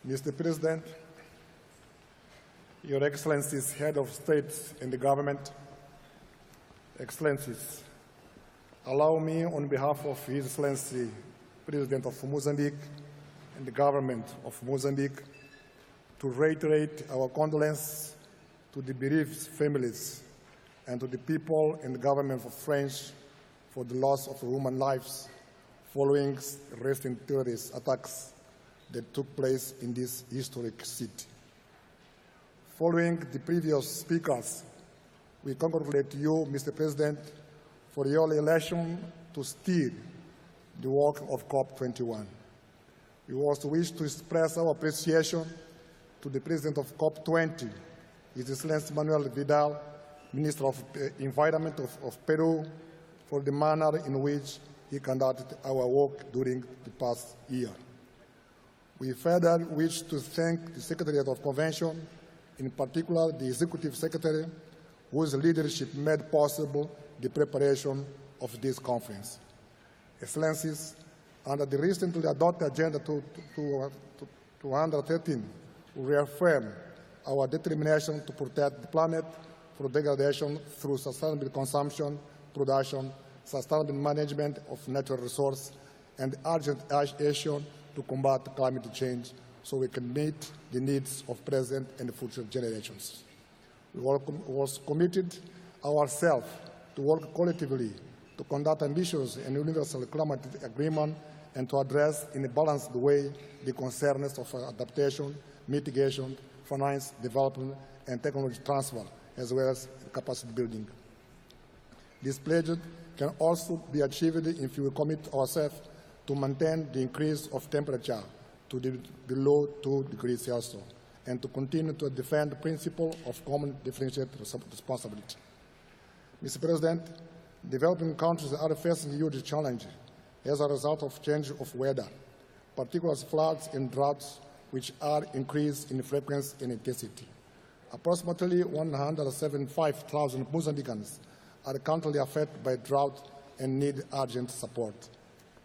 Mr. President, Your Excellencies, Head of State and the Government, Excellencies, allow me on behalf of His Excellency, President of Mozambique and the Government of Mozambique to reiterate our condolence to the bereaved families and to the people and the government of France for the loss of human lives following recent terrorist attacks that took place in this historic city. Following the previous speakers, we congratulate you, Mr. President, for your election to steer the work of COP21. We also wish to express our appreciation to the President of COP20, His Excellency Manuel Vidal, Minister of Environment of Peru, for the manner in which he conducted our work during the past year. We further wish to thank the Secretariat of Convention, in particular the Executive Secretary, whose leadership made possible the preparation of this conference. Excellencies, under the recently adopted Agenda 213, we reaffirm our determination to protect the planet from degradation through sustainable consumption, production, sustainable management of natural resources, and urgent action to combat climate change so we can meet the needs of present and future generations. We also committed ourselves to work collectively to conduct ambitious and universal climate agreement and to address in a balanced way the concerns of adaptation, mitigation, finance, development, and technology transfer, as well as capacity building. This pledge can also be achieved if we commit ourselves to maintain the increase of temperature to below 2 degrees Celsius and to continue to defend the principle of common differentiated responsibility. Mr. President, developing countries are facing huge challenges as a result of change of weather, particularly floods and droughts, which are increased in frequency and intensity. Approximately 175,000 Mozambicans are currently affected by drought and need urgent support.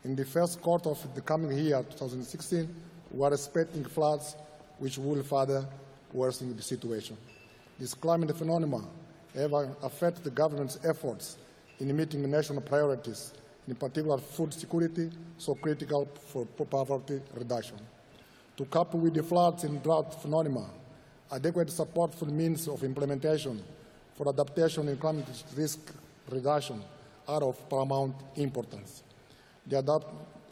In the first quarter of the coming year, 2016, we are expecting floods which will further worsen the situation. This climate phenomenon have affected the government's efforts in meeting national priorities, in particular food security, so critical for poverty reduction. To cope with the floods and drought phenomena, adequate support for means of implementation for adaptation and climate risk reduction are of paramount importance. The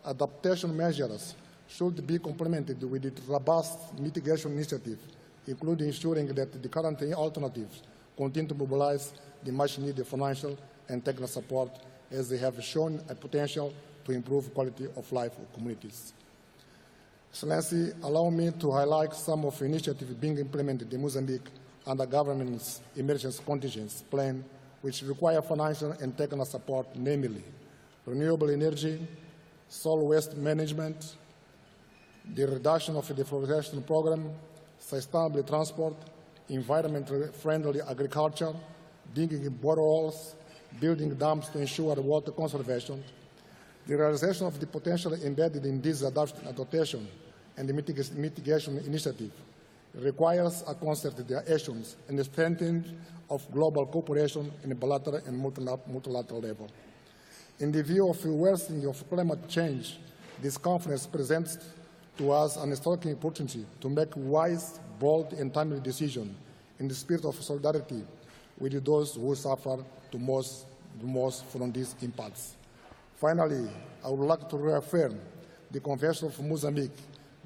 adaptation measures should be complemented with a robust mitigation initiative, including ensuring that the current alternatives continue to mobilize the much-needed financial and technical support as they have shown a potential to improve quality of life of communities. Excellency, allow me to highlight some of the initiatives being implemented in Mozambique under government's emergency contingency plan, which require financial and technical support, namely renewable energy, soil waste management, the reduction of the deforestation program, sustainable transport, environmentally friendly agriculture, digging boreholes, building dams to ensure water conservation. The realization of the potential embedded in this adaptation and the mitigation initiative requires a concerted actions and the strengthening of global cooperation in a bilateral and multilateral level. In the view of the worsening of climate change, this conference presents to us an historic opportunity to make wise, bold, and timely decisions in the spirit of solidarity with those who suffer the most from these impacts. Finally, I would like to reaffirm the Convention of Mozambique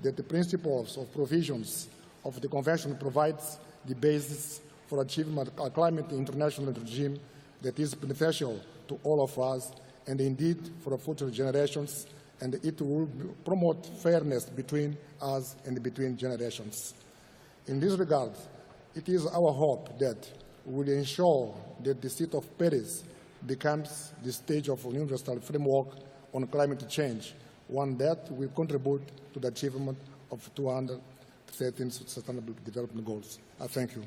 that the principles of provisions of the Convention provides the basis for achieving a climate international regime that is beneficial to all of us and indeed for future generations, and it will promote fairness between us and between generations. In this regard, it is our hope that we will ensure that the City of Paris becomes the stage of a universal framework on climate change, one that will contribute to the achievement of 213 Sustainable Development Goals. I thank you.